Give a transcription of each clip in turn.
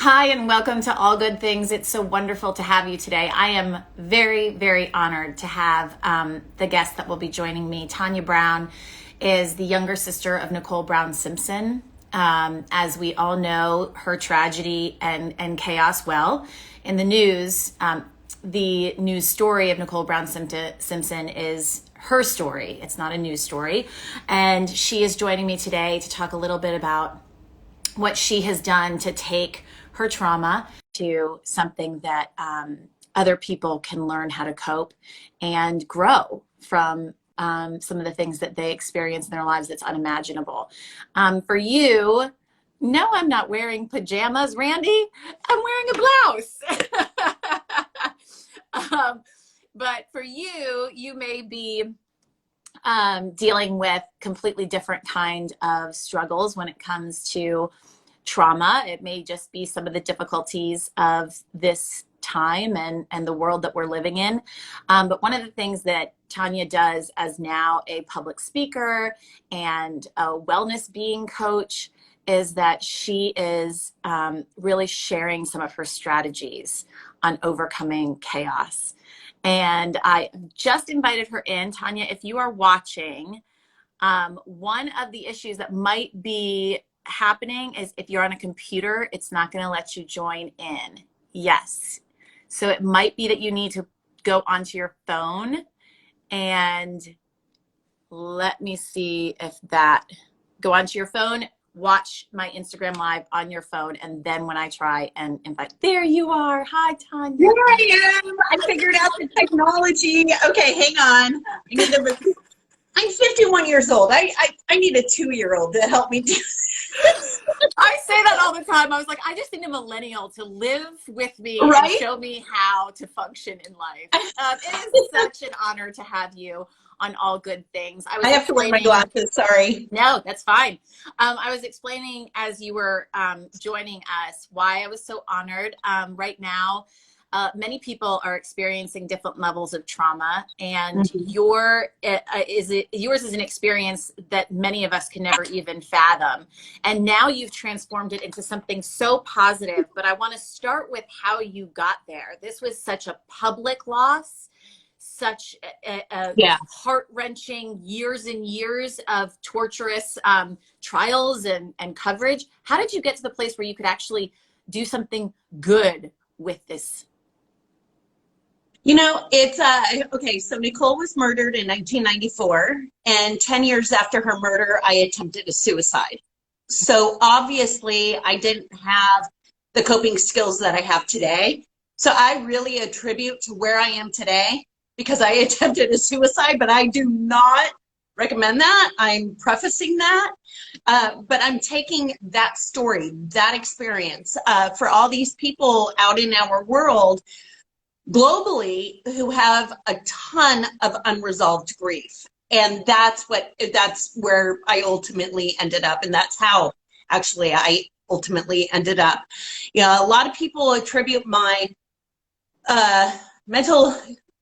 Hi, and welcome to All Good Things. It's so wonderful to have you today. I am very, very honored to have the guest that will be joining me. Tanya Brown is the younger sister of Nicole Brown Simpson. As we all know, her tragedy and chaos, well, in the news, the news story of Nicole Brown Simpson is her story. It's not a news story. And she is joining me today to talk a little bit about what she has done to take her trauma to something that other people can learn how to cope and grow from some of the things that they experience in their lives that's unimaginable. For you, no, I'm not wearing pajamas, Randy. I'm wearing a blouse. But for you, you may be dealing with completely different kind of struggles when it comes to trauma. It may just be some of the difficulties of this time and the world that we're living in. But one of the things that Tanya does as now a public speaker and a wellness being coach is that she is really sharing some of her strategies on overcoming chaos. And I just invited her in. Tanya, if you are watching, one of the issues that might be happening is if you're on a computer, it's not going to let you join in. Yes. So it might be that you need to go onto your phone, and let me see if that, go onto your phone, watch my Instagram live on your phone, and then when I try and invite, there you are. Hi, Tanya. Here I am. I figured out the technology. Okay, hang on. I'm 51 years old. I need a 2-year-old to help me do this. I say that all the time. I was like, I just need a millennial to live with me Right? and show me how to function in life. It is such an honor to have you on All Good Things. I have to wear my glasses. Sorry. No, that's fine. I was explaining as you were joining us why I was so honored. Right now, many people are experiencing different levels of trauma, and yours is an experience that many of us can never even fathom. And now you've transformed it into something so positive. But I want to start with how you got there. This was such a public loss, such a heart-wrenching years and years of torturous trials and coverage. How did you get to the place where you could actually do something good with this? You know, it's okay. So Nicole was murdered in 1994, and 10 years after her murder, I attempted a suicide. So obviously, I didn't have the coping skills that I have today. So I really attribute to where I am today because I attempted a suicide, but I do not recommend that. I'm prefacing that, but I'm taking that story, that experience for all these people out in our world globally who have a ton of unresolved grief. And that's where I ultimately ended up. And that's how actually I ultimately ended up. You know, a lot of people attribute my mental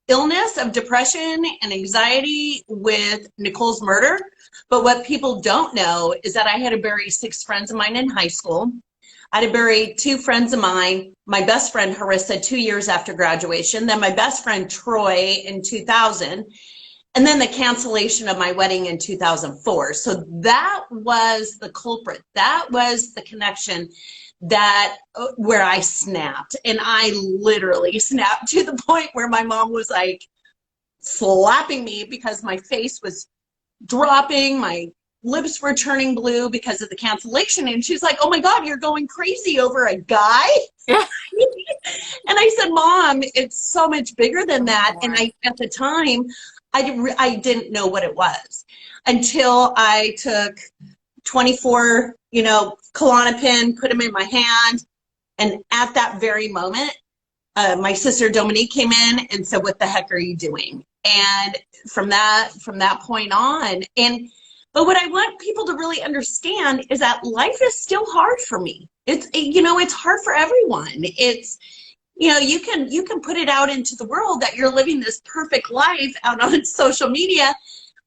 illness of depression and anxiety with Nicole's murder. But what people don't know is that I had to bury 6 friends of mine in high school. I had to bury 2 friends of mine, my best friend Harissa 2 years after graduation, then my best friend Troy in 2000, and then the cancellation of my wedding in 2004. So that was the culprit. That was the connection that where I snapped. And I literally snapped to the point where my mom was like slapping me because my face was dropping, my lips were turning blue because of the cancellation. And she's like, oh my God, you're going crazy over a guy? And I said, Mom, it's so much bigger than that. And at the time, I didn't know what it was until I took 24, Klonopin, put them in my hand. And at that very moment, my sister Dominique came in and said, what the heck are you doing? And from that point on, but what I want people to really understand is that life is still hard for me. It's hard for everyone. It's, you can put it out into the world that you're living this perfect life out on social media,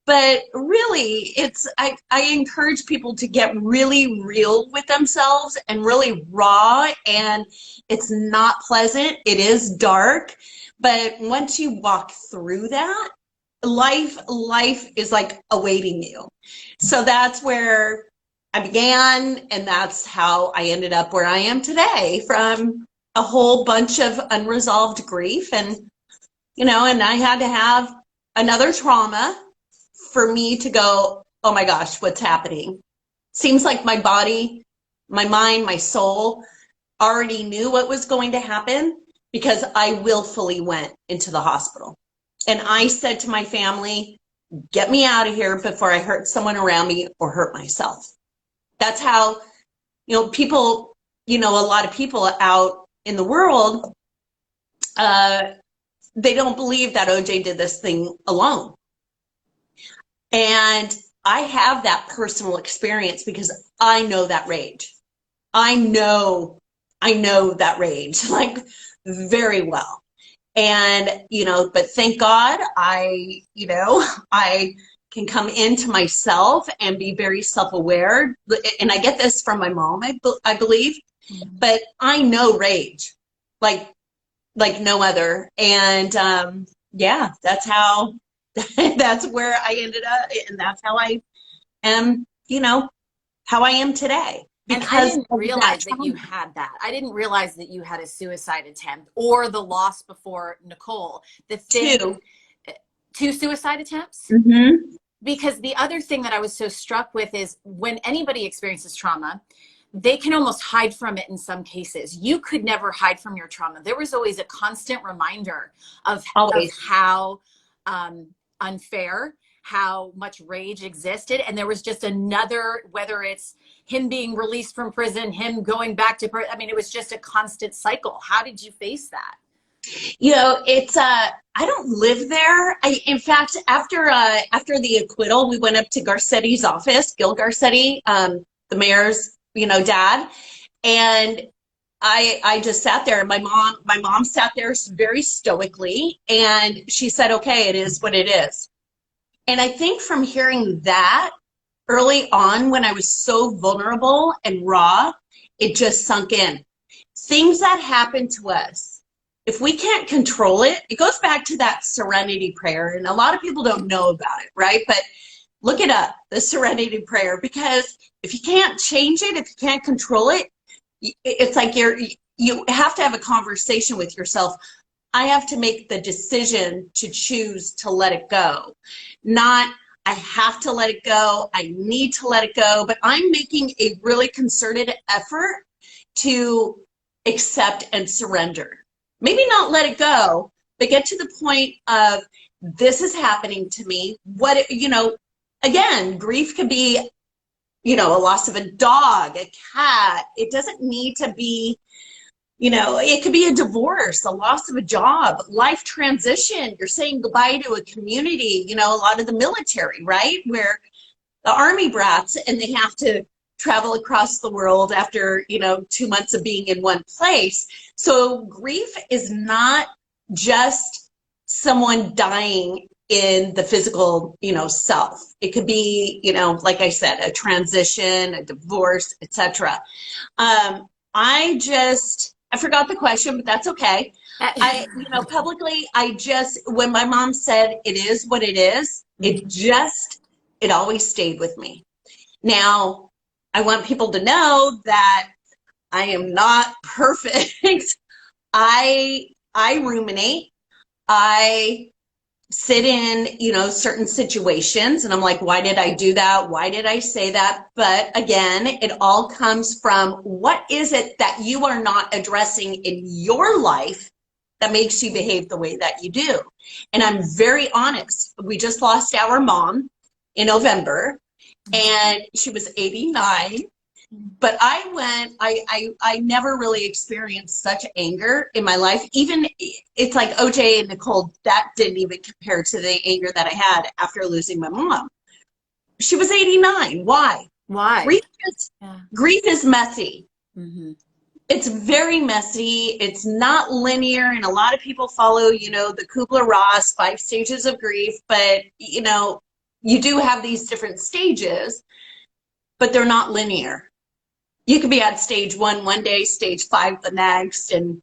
But really, I encourage people to get really real with themselves and really raw. And it's not pleasant. It is dark. But once you walk through that, life is like awaiting you. So that's where I began, and that's how I ended up where I am today, from a whole bunch of unresolved grief. And and I had to have another trauma for me to go, oh my gosh, what's happening? Seems like my body, my mind, my soul already knew what was going to happen, because I willfully went into the hospital. And I said to my family, get me out of here before I hurt someone around me or hurt myself. That's how, people, a lot of people out in the world, they don't believe that OJ did this thing alone. And I have that personal experience because I know that rage. I know that rage, like, very well. And, but thank God I can come into myself and be very self-aware. And I get this from my mom, I believe, but I know rage like no other. And yeah, that's how, that's where I ended up. And that's how I am, how I am today. And I didn't realize that you had that. I didn't realize that you had a suicide attempt or the loss before Nicole. The thing, two suicide attempts? Mm-hmm. Because the other thing that I was so struck with is when anybody experiences trauma, they can almost hide from it in some cases. You could never hide from your trauma. There was always a constant reminder of how unfair, how much rage existed. And there was just another, whether it's him being released from prison, him going back to prison. I mean, it was just a constant cycle. How did you face that? It's I don't live there. In fact, after the acquittal, we went up to Garcetti's office, Gil Garcetti, the mayor's, dad, and I just sat there. My mom sat there very stoically, and she said, "Okay, it is what it is." And I think from hearing that early on, when I was so vulnerable and raw, it just sunk in. Things that happen to us, if we can't control it, it goes back to that serenity prayer. And a lot of people don't know about it, right? But look it up, the serenity prayer, because if you can't change it, if you can't control it, it's like you have to have a conversation with yourself. I have to make the decision to choose to let it go. Not, I have to let it go, I need to let it go, but I'm making a really concerted effort to accept and surrender. Maybe not let it go, but get to the point of, this is happening to me. What, again, grief could be, a loss of a dog, a cat. It doesn't need to be, it could be a divorce, a loss of a job, life transition. You're saying goodbye to a community, a lot of the military, right? Where the Army brats, and they have to travel across the world after, 2 months of being in one place. So grief is not just someone dying in the physical, self. It could be, like I said, a transition, a divorce, etc. I forgot the question, but that's okay. Publicly, when my mom said it is what it is, it always stayed with me. Now, I want people to know that I am not perfect. I ruminate. I sit in, certain situations, and I'm like, why did I do that? Why did I say that? But again, it all comes from, what is it that you are not addressing in your life that makes you behave the way that you do? And I'm very honest. We just lost our mom in November, and she was 89. But I never really experienced such anger in my life. Even, it's like OJ and Nicole, that didn't even compare to the anger that I had after losing my mom. She was 89. Why? Grief is messy. Mm-hmm. It's very messy. It's not linear. And a lot of people follow, the Kubler-Ross 5 stages of grief. But, you do have these different stages, but they're not linear. You could be at stage 1 one day, stage 5 the next, and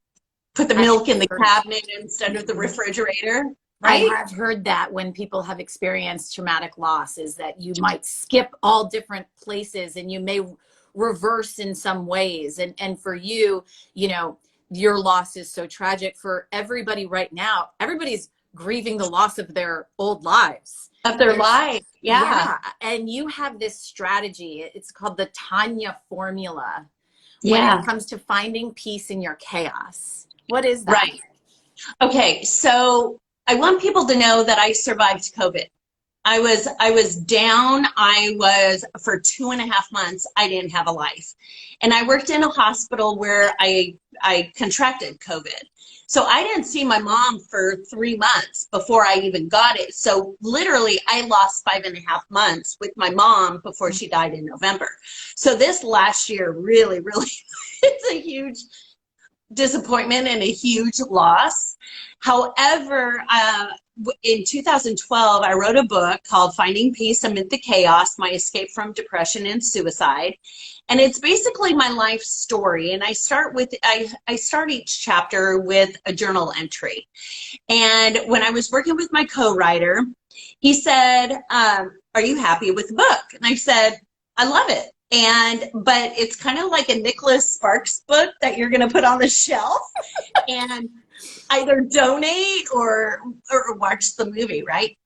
put the milk in the cabinet instead of the refrigerator. Right? I have heard that when people have experienced traumatic loss is that you might skip all different places and you may reverse in some ways. And for you, you know, your loss is so tragic. For everybody right now, everybody's grieving the loss of their old lives. Of their life. Yeah. And you have this strategy. It's called the Tanya formula when Yeah. it comes to finding peace in your chaos. What is that? Right. Okay. So I want people to know that I survived COVID. I was down. I was for 2.5 months. I didn't have a life, and I worked in a hospital where I contracted COVID. So I didn't see my mom for 3 months before I even got it. So literally, I lost 5.5 months with my mom before she died in November. So this last year really, really, it's a huge disappointment and a huge loss. However, in 2012, I wrote a book called Finding Peace Amid the Chaos, My Escape from Depression and Suicide. And it's basically my life story. And I start each chapter with a journal entry. And when I was working with my co-writer, he said, are you happy with the book? And I said, I love it. But it's kind of like a Nicholas Sparks book that you're going to put on the shelf and either donate or watch the movie, right?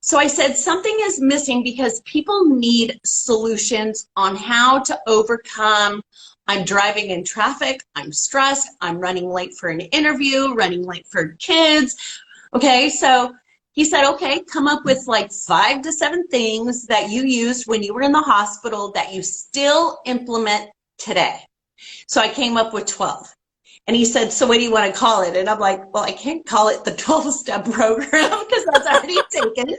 So I said something is missing because people need solutions on how to overcome. I'm driving in traffic. I'm stressed. I'm running late for an interview, running late for kids. Okay, so he said, okay, come up with like 5 to 7 things that you used when you were in the hospital that you still implement today. So I came up with 12. And he said, so what do you want to call it? And I'm like, well, I can't call it the 12-step program because that's already taken.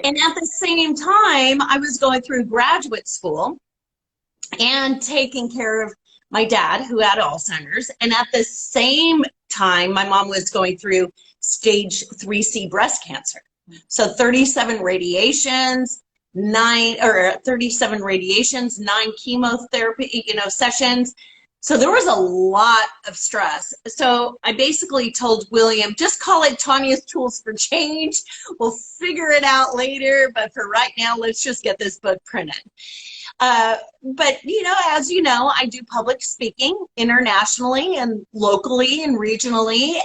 And at the same time, I was going through graduate school and taking care of my dad who had Alzheimer's. And at the same time, my mom was going through stage 3C breast cancer. So 37 radiations, 9 chemotherapy, sessions. So there was a lot of stress. So I basically told William, just call it Tanya's Tools for Change. We'll figure it out later. But for right now, let's just get this book printed. But, as you know, I do public speaking internationally and locally and regionally.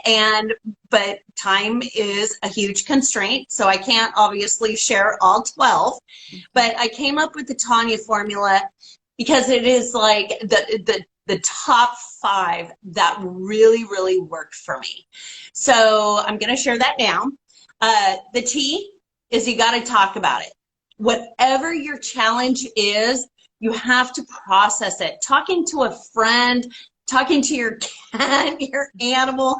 But time is a huge constraint. So I can't obviously share all 12. But I came up with the Tanya formula because it is like the top 5 that really, really worked for me. So I'm going to share that now. The T is you got to talk about it. Whatever your challenge is, you have to process it. Talking to a friend, talking to your cat, your animal,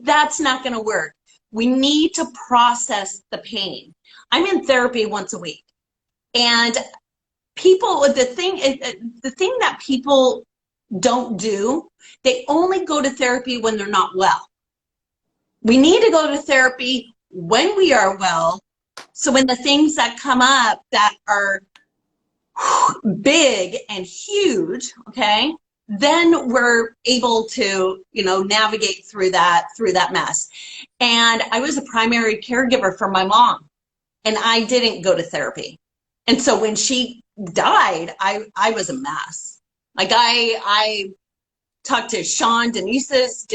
that's not going to work. We need to process the pain. I'm in therapy once a week. And the thing that people don't do, they only go to therapy when they're not well. We need to go to therapy when we are well. So when the things that come up that are big and huge, okay, then we're able to, navigate through that mess. And I was a primary caregiver for my mom, and I didn't go to therapy. And so when she died, I was a mess. Like I talked to Sean, Denise's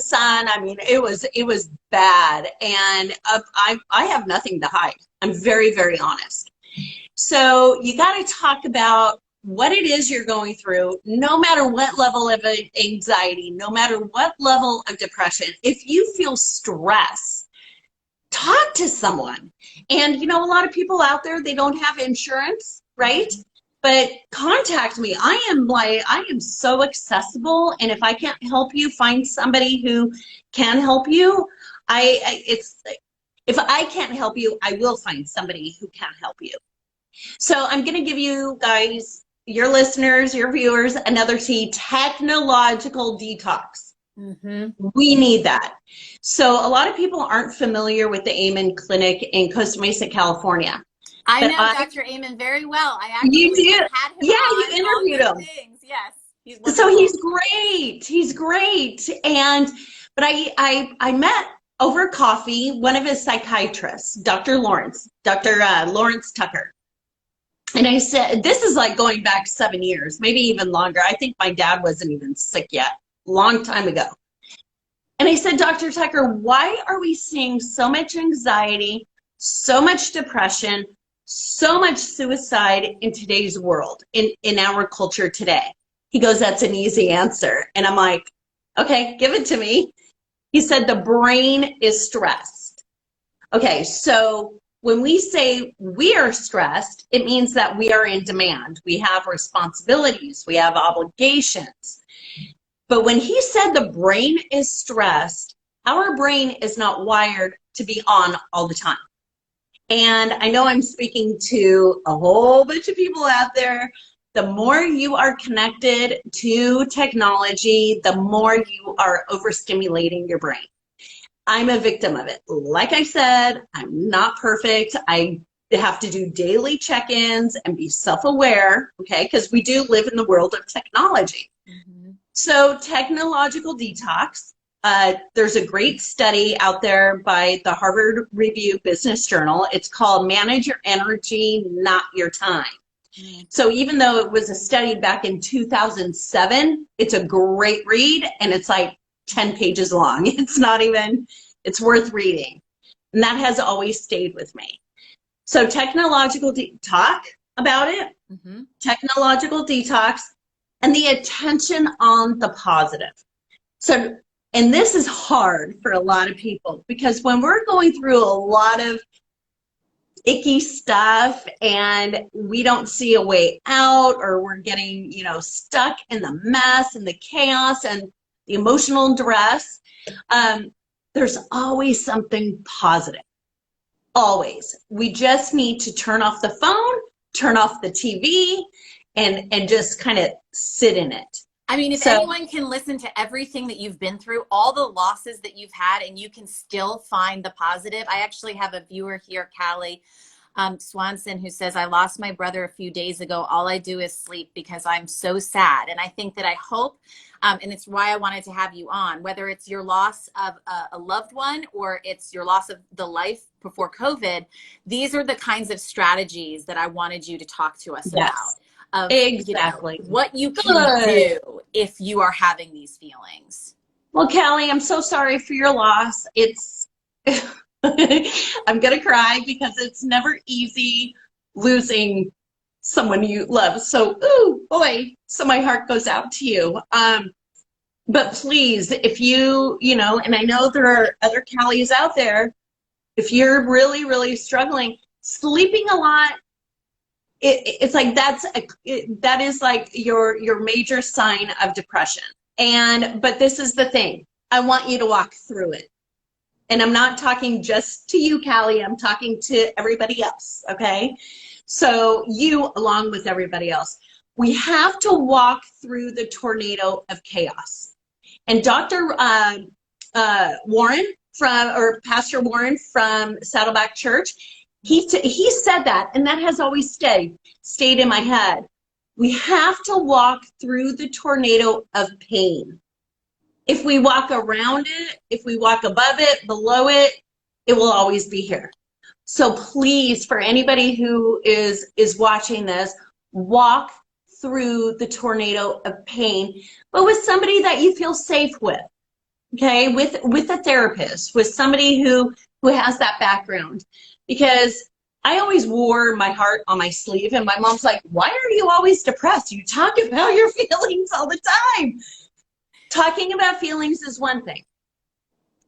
son. I mean, it was bad. And I have nothing to hide. I'm very, very honest. So you got to talk about what it is you're going through, no matter what level of anxiety, no matter what level of depression. If you feel stress, talk to someone. And, a lot of people out there, they don't have insurance, right? But contact me. I am so accessible. And if I can't help you, find somebody who can help you. If I can't help you, I will find somebody who can help you. So I'm going to give you guys, your listeners, your viewers, another T, technological detox. Mm-hmm. We need that. So a lot of people aren't familiar with the Amen Clinic in Costa Mesa, California. I But know Dr. Amen very well. I you actually do, had him yeah, you on all interviewed good him. things. Yes, he's So wonderful. he's great. He's great. And but I met over coffee one of his psychiatrists, Dr. Lawrence, Dr. Lawrence Tucker. And I said, this is like going back 7 years, maybe even longer. I think my dad wasn't even sick yet, long time ago. And I said, Dr. Tucker, why are we seeing so much anxiety, so much depression, so much suicide in today's world, in our culture today? He goes, that's an easy answer. And I'm like, okay, give it to me. He said, the brain is stressed. Okay, so when we say we are stressed, it means that we are in demand. We have responsibilities, we have obligations. But when he said the brain is stressed, our brain is not wired to be on all the time. And I know I'm speaking to a whole bunch of people out there. The more you are connected to technology, the more you are overstimulating your brain. I'm a victim of it. Like I said, I'm not perfect. I have to do daily check-ins and be self-aware, okay? Because we do live in the world of technology. Mm-hmm. So technological detox, there's a great study out there by the Harvard Review Business Journal. It's called Manage Your Energy, Not Your Time. So even though it was a study back in 2007, it's a great read, and it's like 10 pages long. It's not even, it's worth reading. And that has always stayed with me. So technological talk about it, technological detox, and the attention on the positive. So, and this is hard for a lot of people, because when we're going through a lot of icky stuff and we don't see a way out, or we're getting, you know, stuck in the mess and the chaos and the emotional duress, there's always something positive. Always. We just need to turn off the phone, turn off the TV, and just kind of sit in it. I mean, if anyone can listen to everything that you've been through, all the losses that you've had, and you can still find the positive. I actually have a viewer here, Callie Swanson, who says, I lost my brother a few days ago. All I do is sleep because I'm so sad. And I think that I hope, and it's why I wanted to have you on, whether it's your loss of a loved one or it's your loss of the life before COVID, these are the kinds of strategies that I wanted you to talk to us about. Of, exactly. You know, what you can do if you are having these feelings. Well, Callie, I'm so sorry for your loss. It's, I'm going to cry because it's never easy losing someone you love. So, ooh, boy, so my heart goes out to you. But please, if you know, and I know there are other Callies out there, if you're really, really struggling, sleeping a lot, it's like that is like your major sign of depression. But this is the thing. I want you to walk through it. And I'm not talking just to you, Callie. I'm talking to everybody else, okay? So you, along with everybody else, we have to walk through the tornado of chaos. And Dr. Warren or Pastor Warren from Saddleback Church, he said that, and that has always stayed in my head. We have to walk through the tornado of pain. If we walk around it, if we walk above it, below it, it will always be here. So please, for anybody who is watching this, walk through the tornado of pain, but with somebody that you feel safe with, okay? With a therapist, with somebody who has that background. Because I always wore my heart on my sleeve, and my mom's like, why are you always depressed? You talk about your feelings all the time. Talking about feelings is one thing.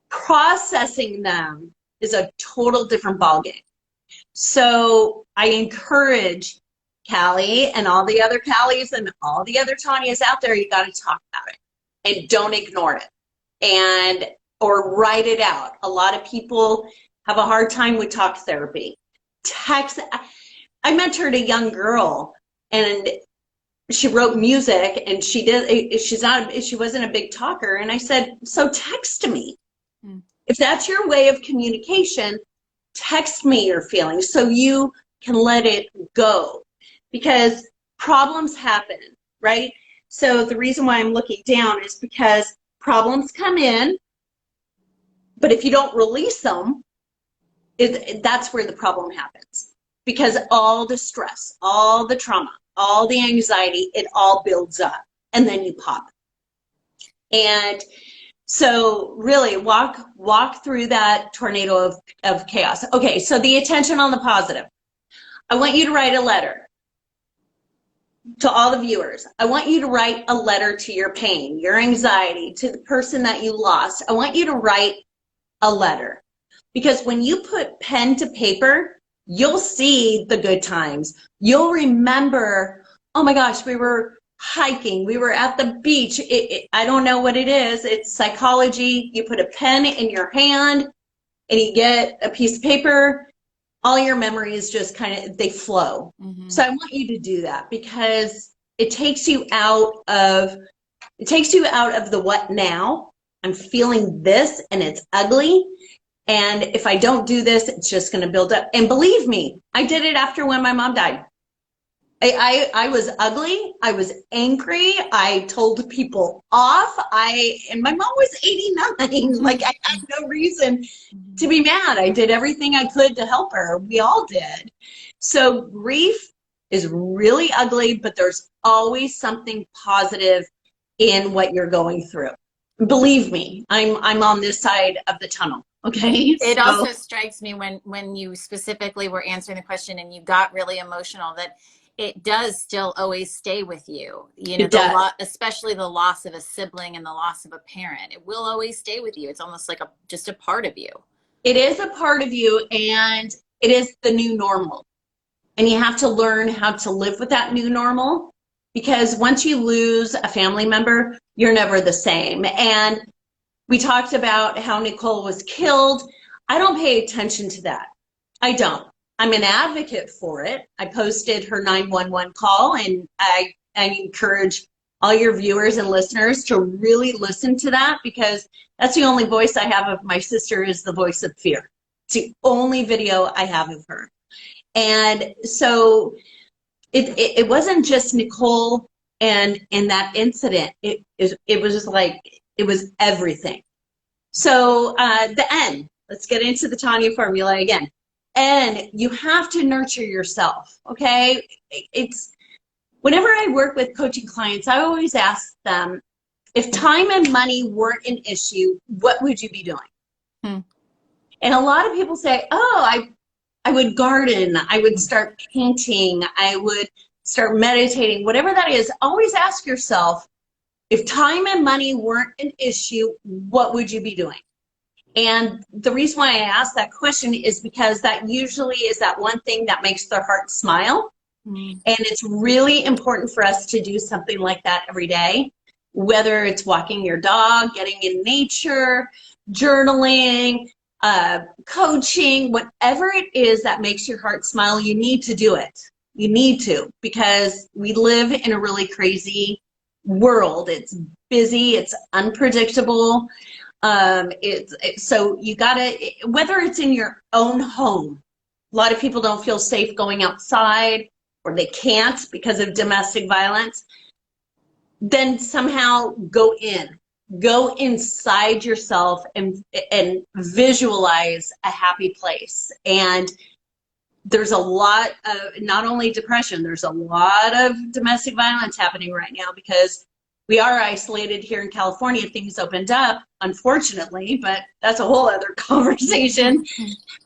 Processing them is a total different ballgame. So I encourage Callie and all the other Callies and all the other Tanyas out there, you got to talk about it and don't ignore it, or write it out. A lot of people have a hard time with talk therapy. Text. I mentored a young girl, and she wrote music, and she wasn't a big talker. And I said, so text me. If that's your way of communication, text me your feelings so you can let it go, because problems happen, right? So the reason why I'm looking down is because problems come in, but if you don't release them, that's where the problem happens. Because all the stress, all the trauma, all the anxiety, it all builds up, and then you pop. And so really walk through that tornado of chaos. Okay, so the attention on the positive. I want you to write a letter to all the viewers. I want you to write a letter to your pain, your anxiety, to the person that you lost. I want you to write a letter, because when you put pen to paper, you'll see the good times. You'll remember, oh my gosh, we were hiking, we were at the beach. I don't know what it is. It's psychology. You put a pen in your hand and you get a piece of paper, all your memories just kind of, they flow. Mm-hmm. So I want you to do that, because it takes you out of the what now. I'm feeling this and it's ugly. And if I don't do this, it's just going to build up. And believe me, I did it after when my mom died. I was ugly. I was angry. I told people off. And my mom was 89. Like, I had no reason to be mad. I did everything I could to help her. We all did. So grief is really ugly, but there's always something positive in what you're going through. Believe me, I'm on this side of the tunnel. Okay. It also strikes me when you specifically were answering the question and you got really emotional, that it does still always stay with you. You know, especially the loss of a sibling and the loss of a parent. It will always stay with you. It's almost like just a part of you. It is a part of you, and it is the new normal. And you have to learn how to live with that new normal, because once you lose a family member, you're never the same. And we talked about how Nicole was killed. I don't pay attention to that. I don't. I'm an advocate for it. I posted her 911 call, and I encourage all your viewers and listeners to really listen to that, because that's the only voice I have of my sister, is the voice of fear. It's the only video I have of her. And so it wasn't just Nicole and that incident. It was just like, it was everything. So the N, let's get into the Tanya formula again. And you have to nurture yourself, okay? It's, whenever I work with coaching clients, I always ask them, if time and money weren't an issue, what would you be doing? And a lot of people say, oh, I would garden, I would start painting, I would start meditating, whatever that is. Always ask yourself, if time and money weren't an issue, what would you be doing? And the reason why I ask that question is because that usually is that one thing that makes their heart smile. And it's really important for us to do something like that every day, whether it's walking your dog, getting in nature, journaling, coaching, whatever it is that makes your heart smile, you need to do it. You need to, because we live in a really crazy world. It's busy, it's unpredictable. So you gotta, whether it's in your own home, a lot of people don't feel safe going outside, or they can't because of domestic violence, then somehow go inside yourself and visualize a happy place. And there's a lot of, not only depression, there's a lot of domestic violence happening right now, because we are isolated here in California. Things opened up, unfortunately, but that's a whole other conversation.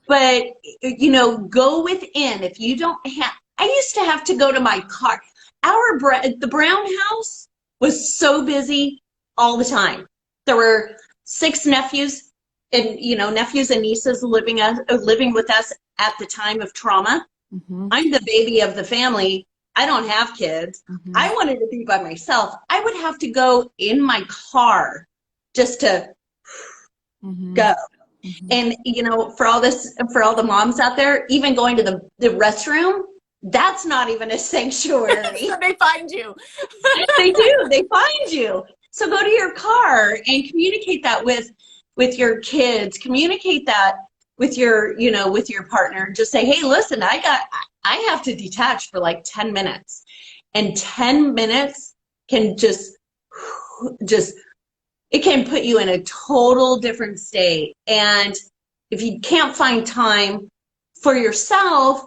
But, you know, go within. If you don't have, I used to have to go to my car. The Brown house was so busy all the time. There were 6 nephews, and, you know, nephews and nieces living with us at the time of trauma. I'm the baby of the family. I don't have kids. I wanted to be by myself. I would have to go in my car just to go. And, you know, for all the moms out there, even going to the restroom, that's not even a sanctuary. So they find you. They do. They find you. So go to your car and communicate that with your kids. Communicate that with your, with your partner. Just say, hey, listen, I have to detach for like 10 minutes. And 10 minutes can just, it can put you in a total different state. And if you can't find time for yourself,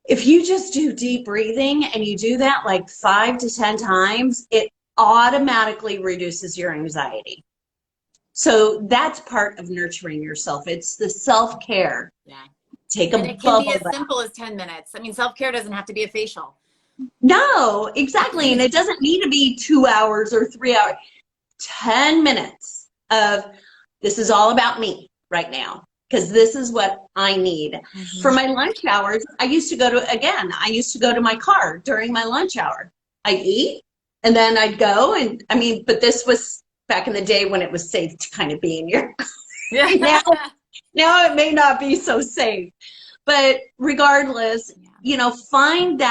if you just do deep breathing and you do that like 5 to 10 times, it automatically reduces your anxiety. So that's part of nurturing yourself. It's the self-care. Yeah. Take And a it can be bubble as bath. simple as 10 minutes. I mean, self-care doesn't have to be a facial. No, exactly. And it doesn't need to be 2 hours or 3 hours. 10 minutes of this is all about me right now, because this is what I need. For my lunch hours, I used to go to my car during my lunch hour. I'd eat and then I'd go and but this was back in the day when it was safe to kind of be in your Yeah. now it may not be so safe. But regardless, find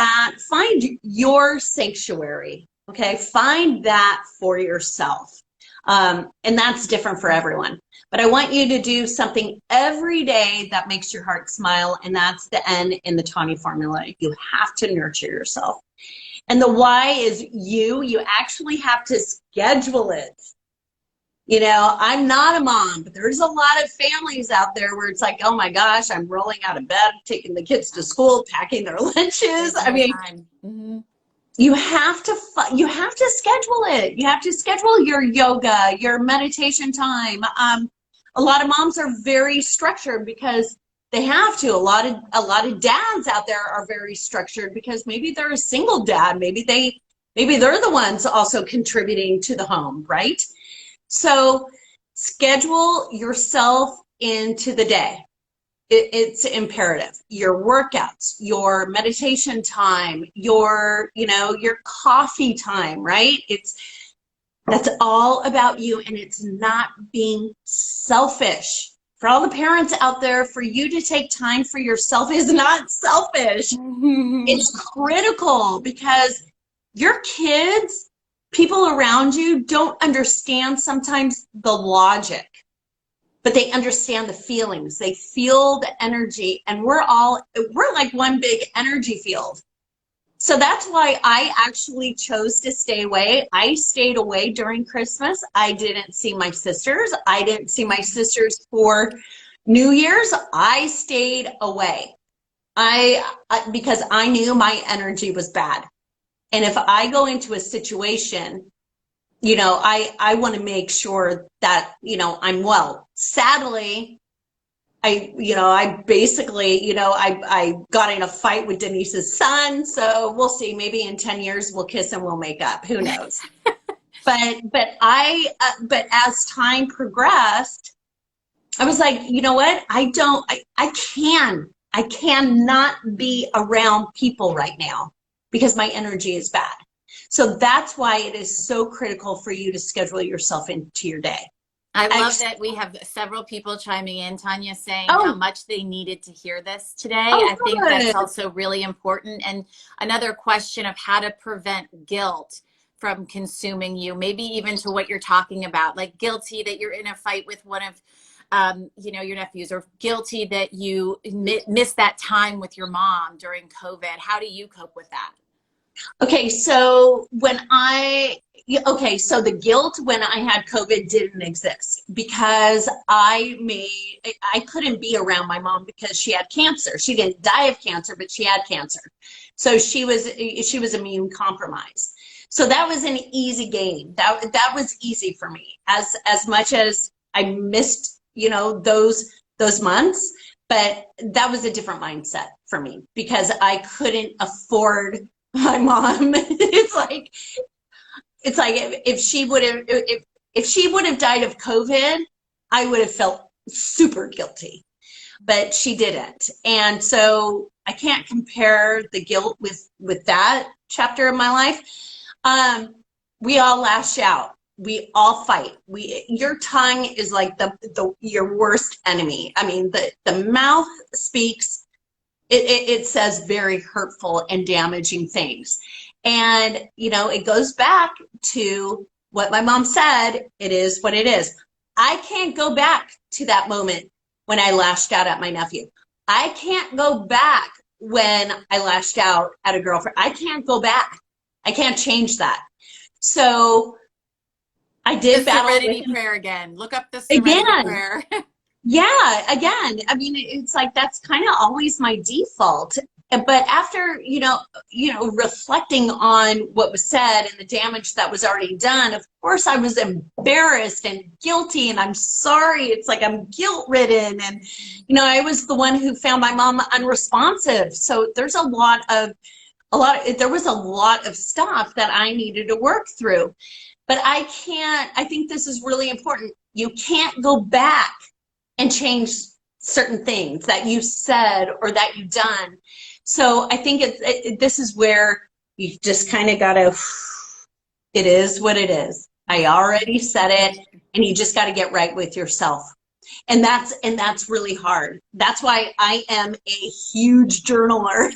your sanctuary. Okay, find that for yourself. And that's different for everyone. But I want you to do something every day that makes your heart smile, and that's the N in the Tanya formula. You have to nurture yourself. And the Y is you actually have to schedule it. I'm not a mom, but there's a lot of families out there where it's like, oh my gosh, I'm rolling out of bed, taking the kids to school, packing their lunches. You have to schedule it. You have to schedule your yoga, your meditation time. A lot of moms are very structured because they have to. A lot of dads out there are very structured because maybe they're a single dad. Maybe they're the ones also contributing to the home, right? So schedule yourself into the day. It's imperative. Your workouts, your meditation time, your coffee time, right? That's all about you, and it's not being selfish. For all the parents out there, for you to take time for yourself is not selfish. It's critical because your kids, people around you don't understand sometimes the logic, but they understand the feelings. They feel the energy, and we're like one big energy field. So that's why I actually chose to stay away. I stayed away during Christmas. I didn't see my sisters. I didn't see my sisters for New Year's. I stayed away. Because I knew my energy was bad. And if I go into a situation, I want to make sure that, I'm well. Sadly, I basically, I got in a fight with Denise's son. So we'll see, maybe in 10 years we'll kiss and we'll make up. Who knows? but as time progressed, I was like, you know what? I cannot be around people right now because my energy is bad. So that's why it is so critical for you to schedule yourself into your day. I love that we have several people chiming in, Tanya, saying how much they needed to hear this today. I think that's also really important. And another question of how to prevent guilt from consuming you, maybe even to what you're talking about, like guilty that you're in a fight with one of your nephews, or guilty that you missed that time with your mom during COVID. How do you cope with that? Okay, so so the guilt when I had COVID didn't exist because I couldn't be around my mom because she had cancer. She didn't die of cancer, but she had cancer. So she was immune compromised. So that was an easy game. That was easy for me. As much as I missed, those months, but that was a different mindset for me because I couldn't afford my mom. It's like if she would have died of COVID, I would have felt super guilty, but she didn't. And so I can't compare the guilt with that chapter of my life. We all lash out. We all fight. Your tongue is like your worst enemy. I mean, the mouth speaks. It says very hurtful and damaging things. And, it goes back to what my mom said. It is what it is. I can't go back to that moment when I lashed out at my nephew. I can't go back when I lashed out at a girlfriend. I can't go back. I can't change that. So I The did battle with serenity him prayer again. Look up the serenity again. prayer. Yeah, again, I mean, it's like that's kind of always my default. But after, reflecting on what was said and the damage that was already done, of course I was embarrassed and guilty, and I'm sorry. It's like I'm guilt-ridden, and I was the one who found my mom unresponsive. So there's there was a lot of stuff that I needed to work through. But I think this is really important. You can't go back and change certain things that you said or that you've done. So I think this is where you just kind of got to, it is what it is. I already said it, and you just got to get right with yourself. And that's really hard. That's why I am a huge journaler,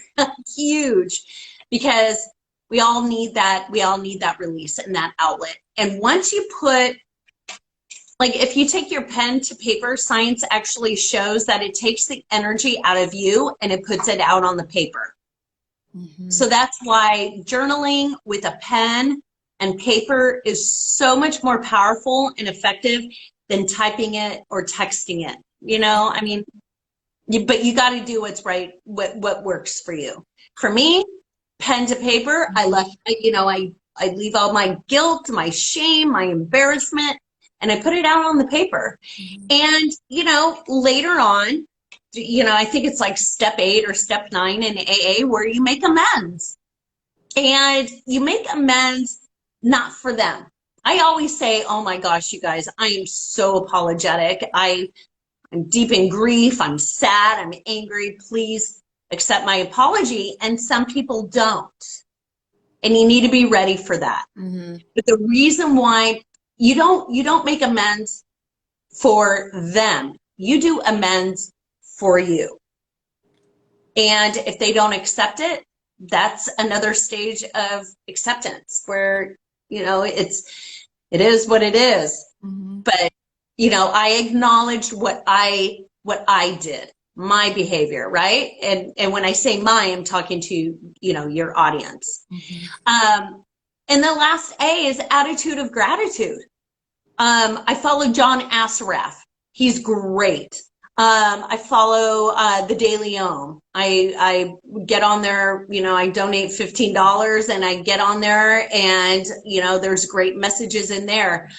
huge, because we all need that release and that outlet. And once you put, like, if you take your pen to paper, science actually shows that it takes the energy out of you and it puts it out on the paper. Mm-hmm. So that's why journaling with a pen and paper is so much more powerful and effective than typing it or texting it. I mean, but you got to do what's right, what works for you. For me, pen to paper, I leave all my guilt, my shame, my embarrassment, and I put it out on the paper. And, later on, I think it's like step 8 or step 9 in AA where you make amends. And you make amends not for them. I always say, oh my gosh, you guys, I am so apologetic. I'm deep in grief. I'm sad. I'm angry. Please accept my apology. And some people don't. And you need to be ready for that. Mm-hmm. But the reason why you don't make amends for them. You do amends for you. And if they don't accept it, that's another stage of acceptance where, it is what it is. Mm-hmm. But, I acknowledged what I did, my behavior, right? And when I say my, I'm talking to, your audience. Mm-hmm. And the last A is attitude of gratitude. I follow John Assaraf. He's great. I follow the Daily Om. I get on there, I donate $15 and I get on there, and there's great messages in there.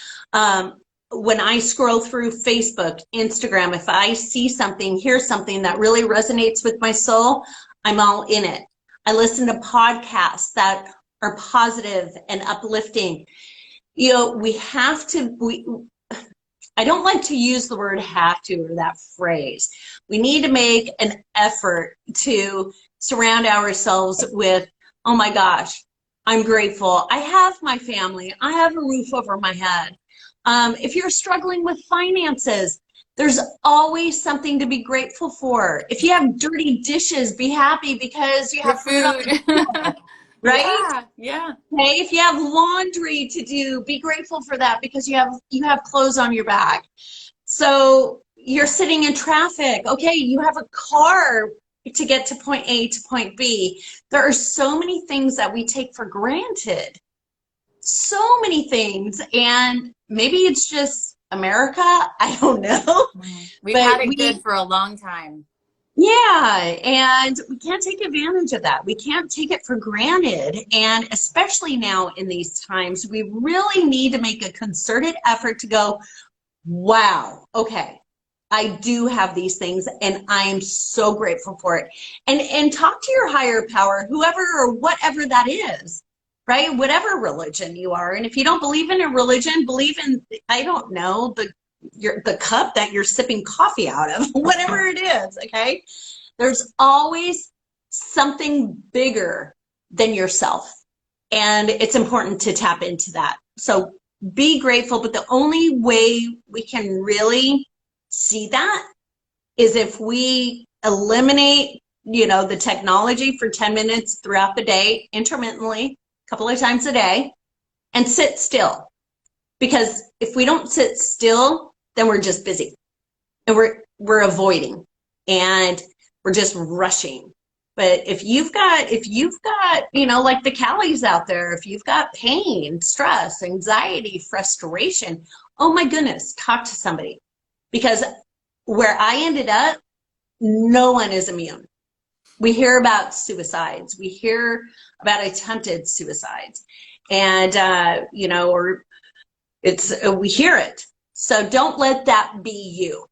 When I scroll through Facebook, Instagram, if I see something, hear something that really resonates with my soul, I'm all in it. I listen to podcasts that are positive and uplifting. I don't like to use the word have to or that phrase. We need to make an effort to surround ourselves with, oh my gosh, I'm grateful. I have my family. I have a roof over my head. If you're struggling with finances, there's always something to be grateful for. If you have dirty dishes, be happy because you have food on the table. Right? Yeah. Okay. If you have laundry to do, be grateful for that because you have clothes on your back. So you're sitting in traffic. Okay. You have a car to get to point A to point B. There are so many things that we take for granted. So many things. And maybe it's just America. I don't know. We've had it good for a long time. Yeah, and we can't take advantage of that. We can't take it for granted. And especially now in these times, we really need to make a concerted effort to go, wow, okay, I do have these things and I am so grateful for it. And talk to your higher power, whoever or whatever that is, right? Whatever religion you are. And if you don't believe in a religion, believe in, I don't know, the cup that you're sipping coffee out of, whatever it is, okay? There's always something bigger than yourself. And it's important to tap into that. So be grateful, but the only way we can really see that is if we eliminate, the technology for 10 minutes throughout the day, intermittently, a couple of times a day, and sit still. Because if we don't sit still, then we're just busy. And we're avoiding and we're just rushing. But if you've got, you know, like the Callies out there, if you've got pain, stress, anxiety, frustration, oh my goodness, talk to somebody. Because where I ended up, no one is immune. We hear about suicides. We hear about attempted suicides. And, you know, or we hear it. So don't let that be you.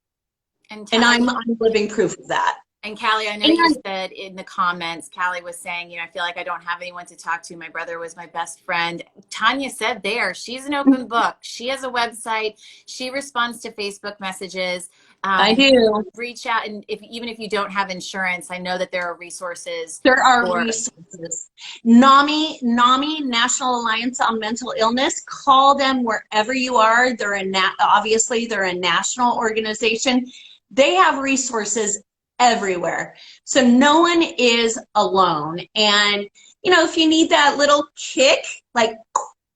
And I'm living proof of that. And Callie, I know you said in the comments, Callie was saying, you know, I feel like I don't have anyone to talk to. My brother was my best friend. Tanya said there, she's an open book. She has a website. She responds to Facebook messages. I do. Reach out. And even if you don't have insurance, I know that there are resources. There are resources. NAMI, National Alliance on Mental Illness. Call them wherever you are. Obviously, they're a national organization. They have resources everywhere. So no one is alone. And, you know, if you need that little kick, like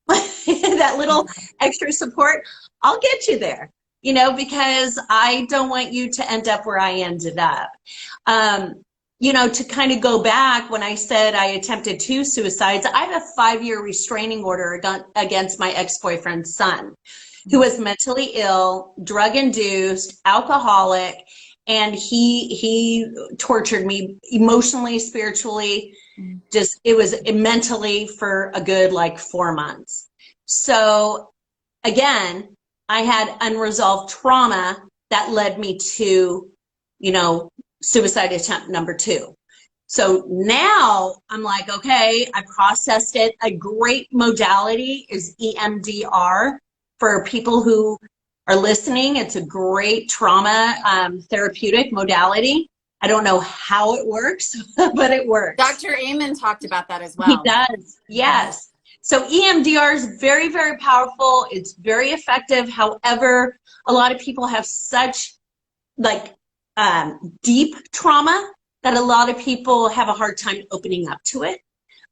that little extra support, I'll get you there, you know, because I don't want you to end up where I ended up. You know, to kind of go back, when I said I attempted 2 suicides, I have a 5-year restraining order against my ex-boyfriend's son, who was mentally ill, drug-induced, alcoholic, and he tortured me emotionally, spiritually, just, it was mentally for a good like 4 months. So again, I had unresolved trauma that led me to, you know, suicide attempt number 2. So now I'm like, okay, I processed it. A great modality is EMDR for people who are listening. It's a great trauma therapeutic modality. I don't know how it works, but it works. Dr. Amen talked about that as well. He does, yes. So EMDR is very, very powerful. It's very effective. However, a lot of people have such like deep trauma that a lot of people have a hard time opening up to it.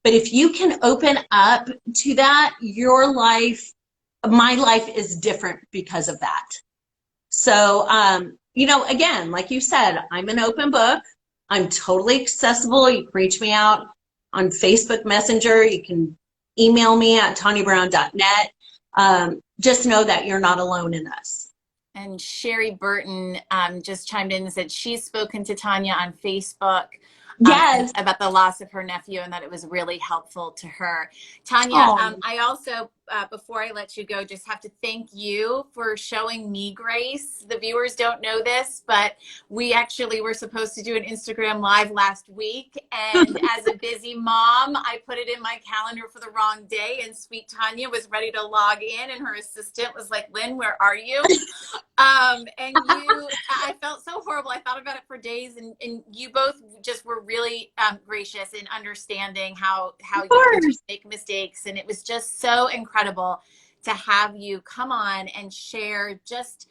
But if you can open up to that, your life, my life is different because of that. So, you know, again, like you said, I'm an open book. I'm totally accessible. You can reach me out on Facebook Messenger. You can email me at tanyabrown.net. Just know that you're not alone in this. And Sherry Burton just chimed in and said she's spoken to Tanya on Facebook. Yes. About the loss of her nephew and that it was really helpful to her. Tanya, I also, before I let you go, just have to thank you for showing me grace. The viewers don't know this, but we actually were supposed to do an Instagram Live last week. And as a busy mom, I put it in my calendar for the wrong day. And sweet Tanya was ready to log in and her assistant was like, Lynn, where are you? And I felt so horrible. I thought about it for days, and you both just were really gracious in understanding how you make mistakes. And it was just so incredible to have you come on and share just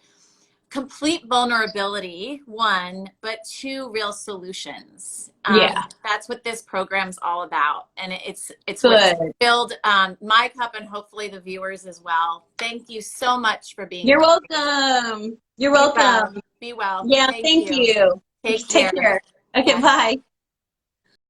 complete vulnerability, 1, but 2, real solutions. Yeah. That's what this program's all about. And it's good. Filled my cup and hopefully the viewers as well. Thank you so much for being here. You're welcome. You're welcome. Be well. Yeah, thank you. Take care. Okay, Bye. bye.